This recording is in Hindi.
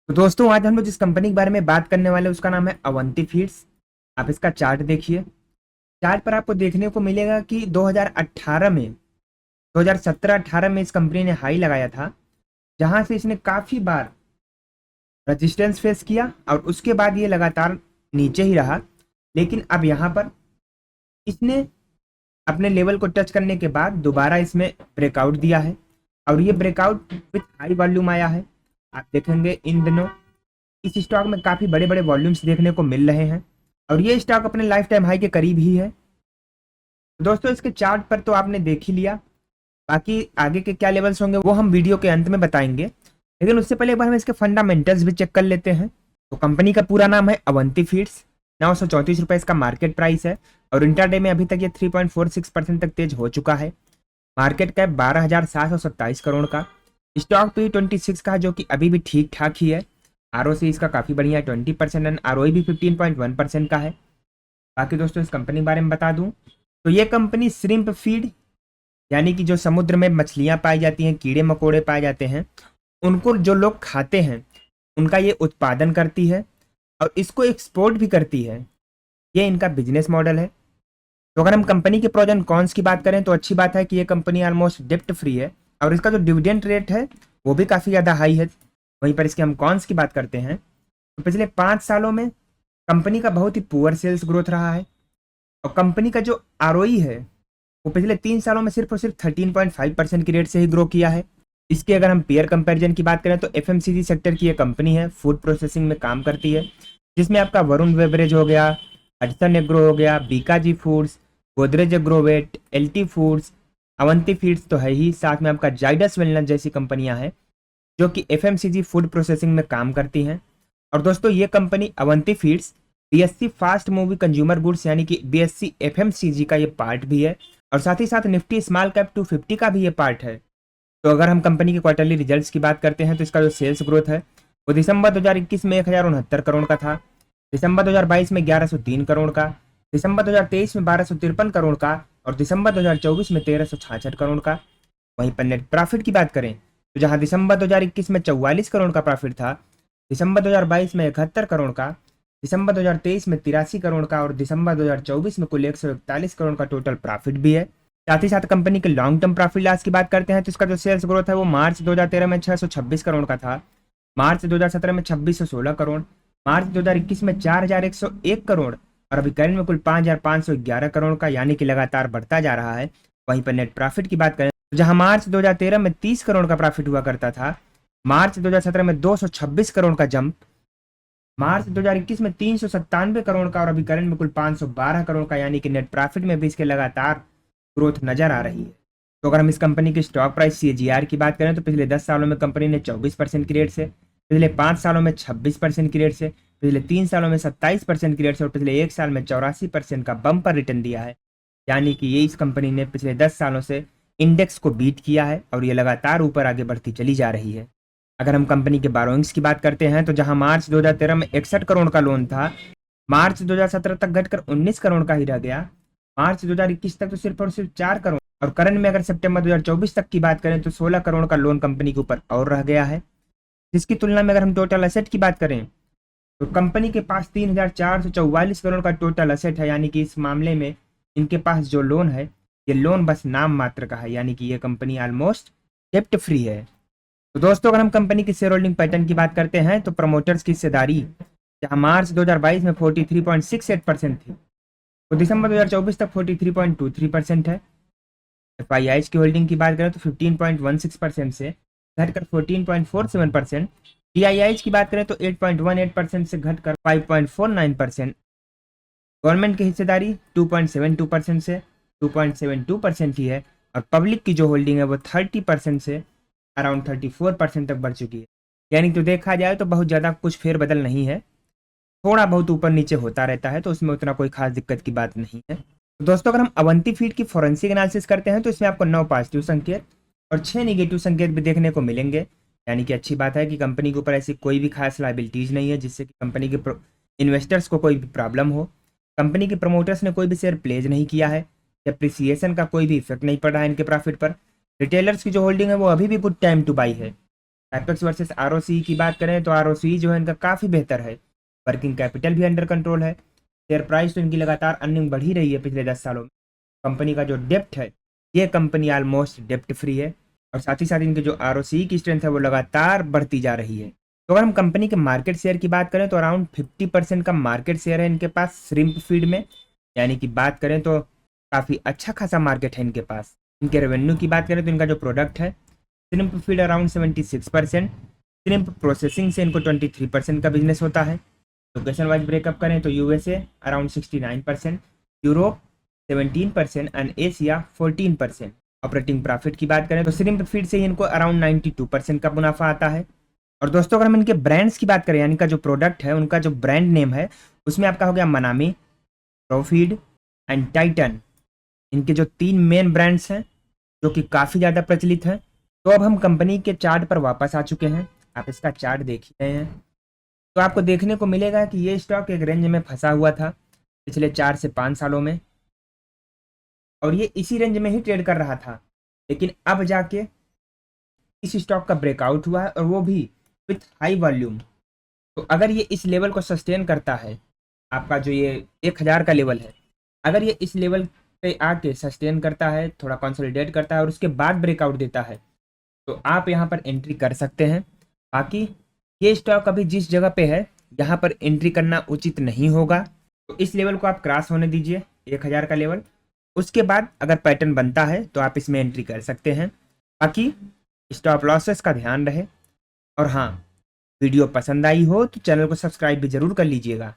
तो दोस्तों आज हम लोग जिस कंपनी के बारे में बात करने वाले हैं उसका नाम है अवंती फीड्स। आप इसका चार्ट देखिए। चार्ट पर आपको देखने को मिलेगा कि 2018 में 2017-18 में इस कंपनी ने हाई लगाया था, जहां से इसने काफी बार रेजिस्टेंस फेस किया और उसके बाद ये लगातार नीचे ही रहा। लेकिन अब यहाँ पर इसने अपने लेवल को टच करने के बाद दोबारा इसमें ब्रेकआउट दिया है और ये ब्रेकआउट विथ हाई वॉल्यूम आया है। आप देखेंगे इन दिनों इस स्टॉक में काफी बड़े बड़े वॉल्यूम्स देखने को मिल रहे हैं और ये स्टॉक अपने लाइफ टाइम हाई के करीब ही है। दोस्तों इसके चार्ट पर तो आपने देख ही लिया, बाकी आगे के क्या लेवल्स होंगे वो हम वीडियो के अंत में बताएंगे। लेकिन उससे पहले एक बार हम इसके फंडामेंटल्स भी चेक कर लेते हैं। तो कंपनी का पूरा नाम है अवंती फीड्स। 934 रुपये इसका मार्केट प्राइस है और इंटरडे में अभी तक ये 3.46% तक तेज हो चुका है। मार्केट कैप 12,727 करोड़ का। स्टॉक पी 26 का, जो कि अभी भी ठीक ठाक ही है। आरओसी इसका काफ़ी बढ़िया है 20% एंड आरओई भी 15.1% का है। बाकी दोस्तों इस कंपनी के बारे में बता दूं तो ये कंपनी श्रिम्प फीड यानी कि जो समुद्र में मछलियां पाई जाती हैं, कीड़े मकोड़े पाए जाते हैं, उनको जो लोग खाते हैं उनका ये उत्पादन करती है और इसको एक्सपोर्ट भी करती है। ये इनका बिजनेस मॉडल है। तो अगर हम कंपनी के प्रोज एंड कॉन्स की बात करें तो अच्छी बात है कि ये कंपनी ऑलमोस्ट डेप्ट फ्री है और इसका जो डिविडेंड रेट है वो भी काफ़ी ज़्यादा हाई है। वहीं पर इसके हम कॉन्स की बात करते हैं तो पिछले 5 सालों में कंपनी का बहुत ही पुअर सेल्स ग्रोथ रहा है और कंपनी का जो आरओई है वो पिछले 3 सालों में सिर्फ और सिर्फ 13.5% की रेट से ही ग्रो किया है। इसकी अगर हम पेयर कंपैरिजन की बात करें तो एफएमसीजी सेक्टर की ये कंपनी है, फूड प्रोसेसिंग में काम करती है, जिसमें आपका वरुण बेवरेज हो गया, हडसन एग्रो हो गया, Bikaji foods, Godrej Agrovet, LT foods, Avanti feeds तो है ही, साथ में आपका जाइडस वेलनेस जैसी कंपनियां हैं जो कि एफएमसीजी फूड प्रोसेसिंग में काम करती हैं। और दोस्तों ये company Avanti feeds BSc fast movie consumer goods यानी कि बीएससी एफएमसीजी का ये पार्ट भी है और साथ ही साथ निफ्टी स्मॉल कैप 250 का भी ये पार्ट है। तो अगर हम कंपनी के क्वार्टरली रिजल्ट्स की बात करते हैं तो इसका जो सेल्स ग्रोथ है वो दिसंबर 2021 में 1069 करोड़ का था, दिसंबर 2022 में 1103 करोड़ का, दिसंबर 2023 में 1253 करोड़ का और दिसंबर 2024 में 1366 करोड़ का। वहीं पर नेट प्रॉफिट की बात करें तो जहां दिसंबर 2021 में 44 करोड़ का प्रॉफिट था, दिसंबर 2022 में 71 करोड़ का, दिसंबर 2023 में 83 करोड़ का और दिसंबर 2024 में कुल 141 करोड़ का टोटल प्रॉफिट भी है। साथ ही साथ कंपनी के लॉन्ग टर्म प्रॉफिट लॉस की बात करते हैं तो इसका जो सेल्स ग्रोथ है वो मार्च 2013 में 626 करोड़ का था, मार्च 2017 में 2616 करोड़, मार्च 2021 में 4101 करोड़ और अभी करंट में कुल 5511 करोड़ का, यानी कि लगातार बढ़ता जा रहा है। वहीं पर नेट प्रॉफिट की बात करें तो जहां मार्च 2013 में 30 करोड़ का प्रॉफिट हुआ करता था, मार्च 2017 में 226 करोड़ का जंप, मार्च 2021 में 397 करोड़ का और अभी करंट में कुल 512 करोड़ का, यानी कि नेट प्रॉफिट में भी इसके लगातार ग्रोथ नजर आ रही है। तो अगर हम इस कंपनी की स्टॉक प्राइस सीएजीआर की बात करें तो पिछले 10 सालों में कंपनी ने 24% की रेट से, पिछले 5 सालों में 26% की रेट से, पिछले 3 सालों में 27% की रेट से और पिछले 1 साल में 84% का बम्पर रिटर्न दिया है। यानी कि ये इस कंपनी ने पिछले 10 सालों से इंडेक्स को बीट किया है और ये लगातार ऊपर आगे बढ़ती चली जा रही है। अगर हम कंपनी के बारोइंग्स की बात करते हैं तो जहां मार्च 2013 में 61 करोड़ का लोन था, मार्च 2017 तक घटकर 19 करोड़ का ही रह गया, मार्च 2021 तक तो सिर्फ और सिर्फ 4 करोड़ और करंट में अगर सितंबर 2024 तक की बात करें तो 16 करोड़ का लोन कंपनी के ऊपर और रह गया है। जिसकी तुलना में अगर हम टोटल असेट की बात करें तो कंपनी के पास 3,444 करोड़ का टोटल असेट है, यानी कि इस मामले में इनके पास जो लोन है ये लोन बस नाम मात्र का है, यानी कि ये कंपनी ऑलमोस्ट डेप्ट फ्री है। तो दोस्तों अगर हम कंपनी की शेयर होल्डिंग पैटर्न की बात करते हैं तो प्रमोटर्स की हिस्सेदारी जहां मार्च 2022 में 43.68% थी तो दिसंबर 2024 तक 43.23% है। एफआईआईज की होल्डिंग की बात करें तो 15.16% से घटकर 14.47%, डीआईआईज की बात करें तो 8.18% से घटकर 5.49%, गवर्नमेंट की हिस्सेदारी 2.72% से 2.72% ही है और पब्लिक की जो होल्डिंग है वो 30% से अराउंड 34% तक बढ़ चुकी है। यानी तो देखा जाए तो बहुत ज़्यादा कुछ फेरबदल नहीं है, थोड़ा बहुत ऊपर नीचे होता रहता है, तो उसमें उतना कोई खास दिक्कत की बात नहीं है। तो दोस्तों अगर हम अवंती फीड की फोरेंसिक एनालिसिस करते हैं तो इसमें आपको 9 पॉजिटिव संकेत और 6 निगेटिव संकेत भी देखने को मिलेंगे। यानी कि अच्छी बात है कि कंपनी के ऊपर ऐसी कोई भी खास लाइबिलिटीज नहीं है जिससे कि कंपनी के इन्वेस्टर्स को कोई भी प्रॉब्लम हो। कंपनी के प्रमोटर्स ने कोई भी शेयर प्लेज नहीं किया है, डेप्रिसिएशन का कोई भी इफेक्ट नहीं पड़ा है इनके प्रॉफिट पर। रिटेलर्स की जो होल्डिंग है वो अभी भी गुड टाइम टू बाई है, कैपेक्स वर्सेस आरओसी की बात करें तो आरओसी जो है इनका काफ़ी बेहतर है, वर्किंग कैपिटल भी अंडर कंट्रोल है, शेयर प्राइस तो इनकी लगातार अर्निंग बढ़ी रही है पिछले 10 सालों में। कंपनी का जो डेप्ट है, ये कंपनी ऑलमोस्ट डेप्ट फ्री है, और साथ ही साथ इनकी जो आरओसी की स्ट्रेंथ है वो लगातार बढ़ती जा रही है। तो अगर हम कंपनी के मार्केट शेयर की बात करें तो अराउंड 50% का मार्केट शेयर है इनके पास श्रिम्प फीड में, यानी कि बात करें तो काफ़ी अच्छा खासा मार्केट है इनके पास। इनके रेवेन्यू की बात करें तो इनका जो प्रोडक्ट है shrimp feed around 76%, shrimp processing से इनको 23% का बिजनेस होता है। लोकेशन वाइज ब्रेकअप करें तो USA around 69%, Europe 17% and Asia 14%। Operating profit की बात करें तो श्रिम्प फीड से ही इनको अराउंड 92% का मुनाफा आता है। और दोस्तों अगर हम इनके ब्रांड्स की बात करें, यानी का जो प्रोडक्ट है उनका जो ब्रांड नेम है उसमें आपका हो गया मनामी, प्रोफीड एंड टाइटन। इनके जो 3 मेन ब्रांड्स हैं जो कि काफ़ी ज़्यादा प्रचलित हैं। तो अब हम कंपनी के चार्ट पर वापस आ चुके हैं, आप इसका चार्ट देख ही रहे हैं। तो आपको देखने को मिलेगा कि ये स्टॉक एक रेंज में फंसा हुआ था पिछले 4 से 5 सालों में, और ये इसी रेंज में ही ट्रेड कर रहा था, लेकिन अब जाके इस स्टॉक का ब्रेकआउट हुआ है, और वो भी विथ हाई वॉल्यूम। तो अगर ये इस लेवल को सस्टेन करता है, आपका जो ये 1000 का लेवल है, अगर ये इस लेवल पे आके सस्टेन करता है, थोड़ा कंसोलिडेट करता है और उसके बाद ब्रेकआउट देता है, तो आप यहाँ पर एंट्री कर सकते हैं। बाकी ये स्टॉक अभी जिस जगह पे है यहाँ पर एंट्री करना उचित नहीं होगा, तो इस लेवल को आप क्रॉस होने दीजिए, 1000 का लेवल। उसके बाद अगर पैटर्न बनता है तो आप इसमें एंट्री कर सकते हैं। बाकी स्टॉप लॉसेस का ध्यान रहे, और हाँ, वीडियो पसंद आई हो तो चैनल को सब्सक्राइब भी ज़रूर कर लीजिएगा।